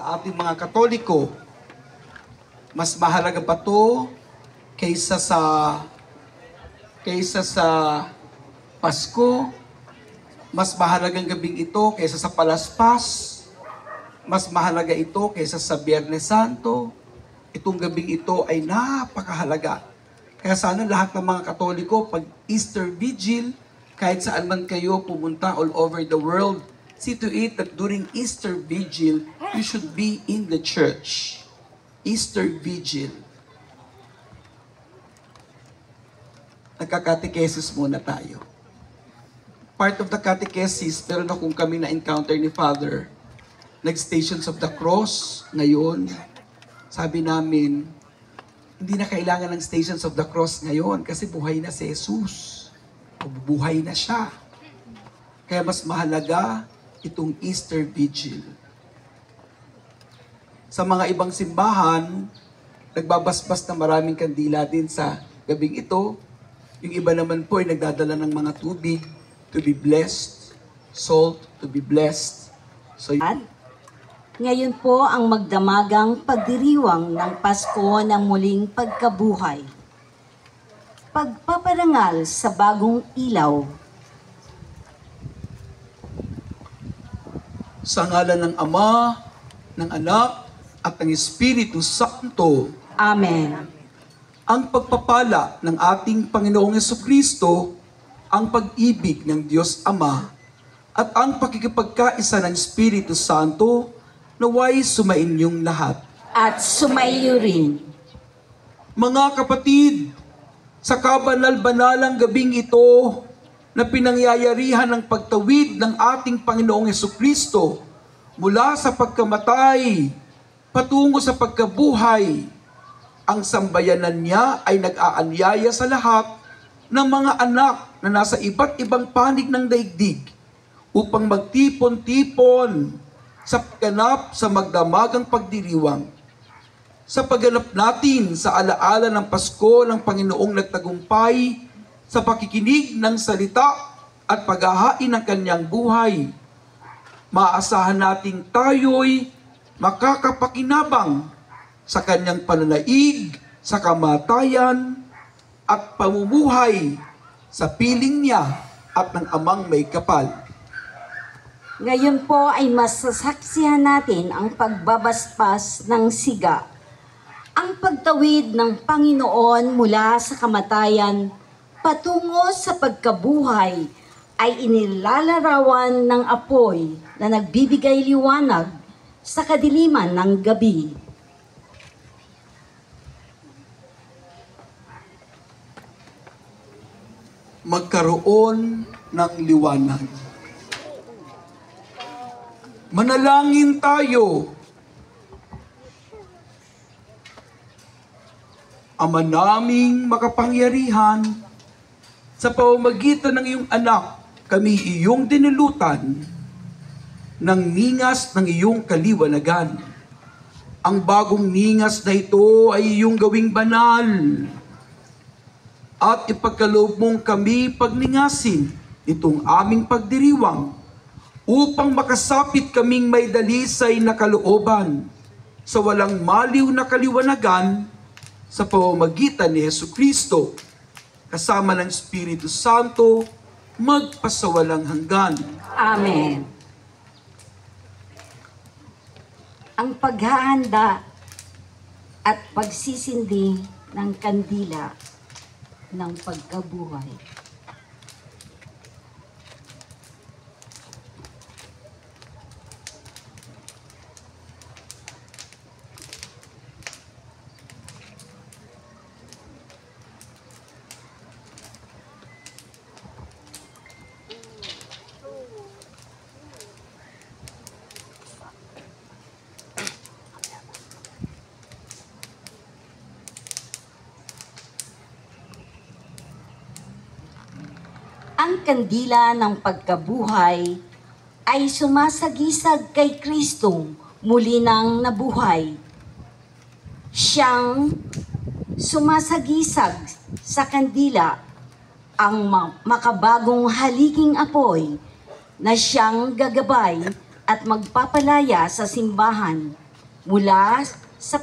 Sa ating mga Katoliko, mas mahalaga pa to kaysa sa Pasko, mas mahalagang gabing ito kaysa sa Palaspas, mas mahalaga ito kaysa sa Biyernes Santo. Itong gabing ito ay napakahalaga. Kaya sana lahat ng mga Katoliko, pag Easter Vigil, kahit saan man kayo pumunta all over the world, see to it that during Easter Vigil, you should be in the church. Easter Vigil. Nagka-catechesis muna tayo. Part of the catechesis, meron akong kami na-encounter ni Father. Nag-Stations of the Cross ngayon. Sabi namin, hindi na kailangan ng Stations of the Cross ngayon kasi buhay na si Jesus. Buhay na siya. Kaya mas mahalaga itong Easter Vigil. Sa mga ibang simbahan, nagbabasbas na maraming kandila din sa gabing ito. Yung iba naman po ay nagdadala ng mga tubig to be blessed, salt to be blessed. So, ngayon po ang magdamagang pagdiriwang ng Pasko ng muling pagkabuhay. Pagpaparangal sa bagong ilaw. sa ngalan ng Ama, ng Anak, at ng Espiritu Santo. Amen. Ang pagpapala ng ating Panginoong Jesucristo, ang pag-ibig ng Diyos Ama, at ang pakikipagkaisa ng Espiritu Santo, naway sumainyong lahat. At sumaiyo rin. Mga kapatid, sa kabanal-banalang gabing ito, na pinangyayarihan ng pagtawid ng ating Panginoong Jesucristo mula sa pagkamatay patungo sa pagkabuhay, ang sambayanan niya ay nag-aanyaya sa lahat ng mga anak na nasa iba't ibang panig ng daigdig upang magtipon-tipon sa pagganap sa magdamagang pagdiriwang. Sa pagganap natin sa alaala ng Pasko ng Panginoong nagtagumpay, sa pakikinig ng salita at paghahain ng kanyang buhay, maasahan nating tayo'y makakapakinabang sa kanyang pananaig, sa kamatayan, at pamumuhay sa piling niya at ng Amang may kapal. Ngayon po ay masasaksihan natin ang pagbabaspas ng siga. Ang pagtawid ng Panginoon mula sa kamatayan patungo sa pagkabuhay ay inilalarawan ng apoy na nagbibigay liwanag sa kadiliman ng gabi. Magkaroon ng liwanag. Manalangin tayo. Ama naming makapangyarihan, sa pamamagitan ng iyong anak, kami iyong dinulutan ng ningas ng iyong kaliwanagan. Ang bagong ningas na ito ay iyong gawing banal at ipagkaloob mong kami pagningasin itong aming pagdiriwang upang makasapit kaming may dalisay na kalooban sa walang maliw na kaliwanagan sa pamamagitan ni Jesucristo, kasama ng Espiritu Santo, magpasawalang hanggan. Amen. Ang paghahanda at pagsisindi ng kandila ng pagkabuhay. Ang kandila ng pagkabuhay ay sumasagisag kay Kristong muli nang nabuhay. Siyang sumasagisag sa kandila ang makabagong haliking apoy na siyang gagabay at magpapalaya sa simbahan mula sa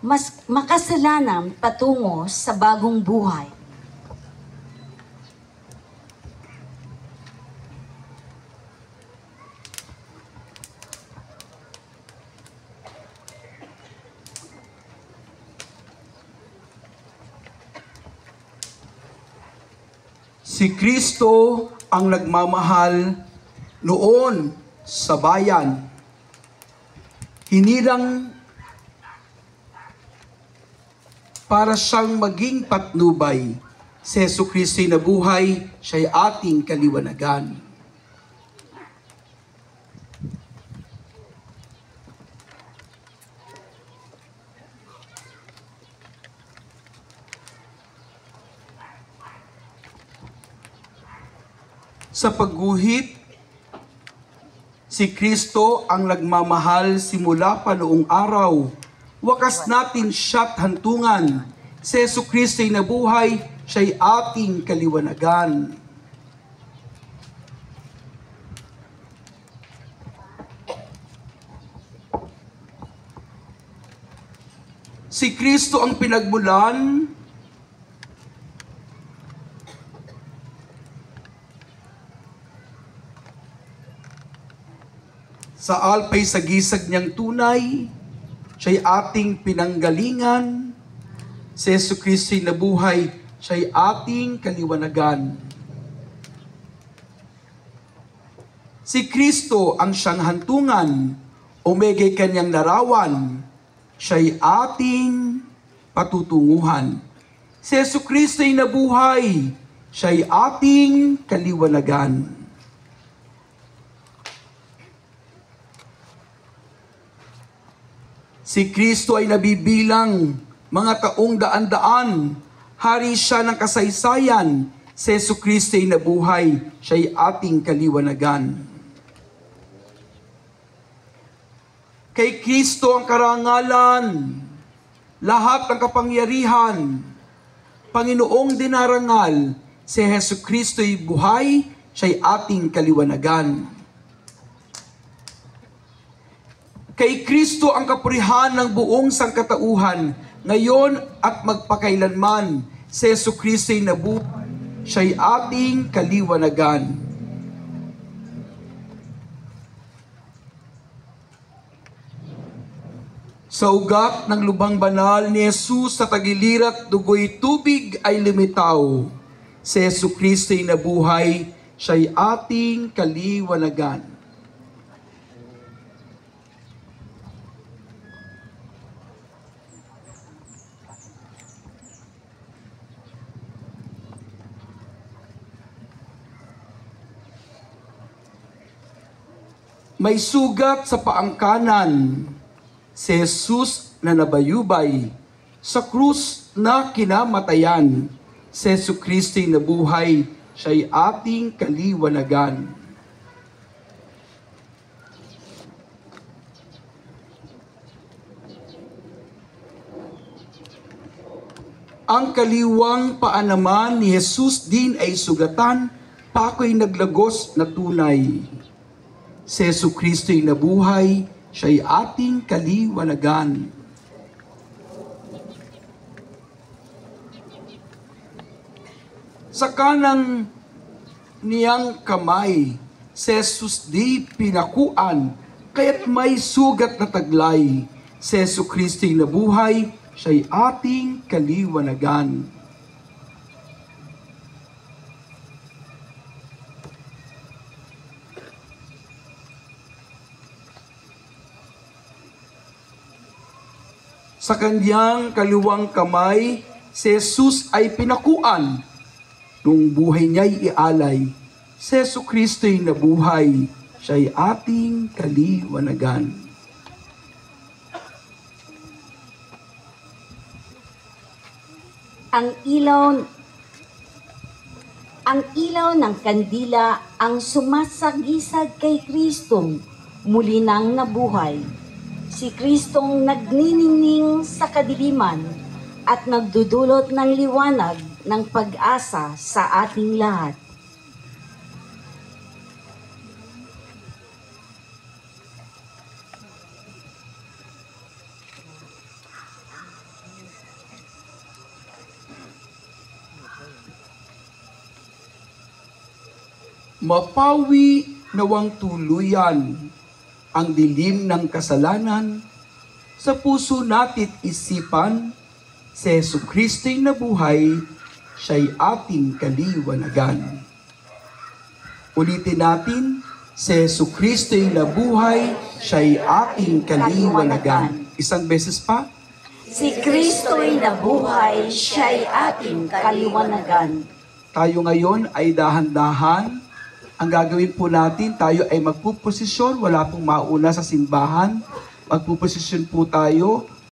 mas makasalanan patungo sa bagong buhay. Si Kristo ang nagmamahal noon sa bayan. Hinirang para siyang maging patnubay. Si Jesucristo'y nabuhay, siya'y ating kaliwanagan. Sa pagguhit, si Kristo ang nagmamahal simula pa noong araw. Wakas natin siya't hantungan. Si Jesucristo'y nabuhay, siya'y ating kaliwanagan. Si Kristo ang pinagmulan sa alpay sa gisag niyang tunay, siya'y ating pinanggalingan. Si Jesucristo'y nabuhay, siya'y ating kaliwanagan. Si Kristo ang siyang hantungan, umegay kanyang larawan, siya'y ating patutunguhan. Si Jesucristo'y nabuhay, siya'y ating kaliwanagan. Si Kristo ay nabibilang mga taong daan-daan. Hari siya ng kasaysayan. Si Jesucristo ay nabuhay. Siya'y ating kaliwanagan. Kay Kristo ang karangalan, lahat ng kapangyarihan. Panginoong dinarangal, si Jesucristo ay buhay. Siya'y ating kaliwanagan. Kay Kristo ang kapurihan ng buong sangkatauhan, ngayon at magpakailanman. Si Jesucristo'y nabuhay, siya'y ating kaliwanagan. Sa ugat ng lubang banal ni Jesus sa tagilirat dugoy tubig ay lumitaw. Si Jesucristo'y nabuhay, siya'y ating kaliwanagan. May sugat sa paang kanan, si Jesus na nabayubay, sa krus na kinamatayan, si Jesucristo'y nabuhay, siya'y ating kaliwanagan. Ang kaliwang paa naman ni Jesus din ay sugatan, pako'y naglagos na tunay. Si Jesucristo'y nabuhay, siya'y ating kaliwanagan. Sa kanang niyang kamay, si Jesus di pinakuan, kaya't may sugat na taglay. Si Jesucristo'y nabuhay, siya'y ating kaliwanagan. Sa kanyang kaliwang kamay, si Jesus ay pinakuan. Nung buhay niya'y ialay, si Jesucristo'y nabuhay, siya'y ating kaliwanagan. Ang ilaw ng kandila ang sumasagisag kay Kristong muli nang nabuhay. Si Kristong nagniningning sa kadiliman at nagdudulot ng liwanag ng pag-asa sa ating lahat. mapawi nawang tuluyan ang dilim ng kasalanan sa puso natit isipan, si Jesucristo'y nabuhay, siya'y ating kaliwanagan. Ulitin natin, si Jesucristo'y nabuhay, siya'y ating kaliwanagan. Isang beses pa. Si Kristo'y nabuhay, siya'y ating kaliwanagan. Tayo ngayon ay dahan-dahan. Ang gagawin po natin, tayo ay magpuposisyon. Wala pong mauna sa simbahan. Magpuposisyon po tayo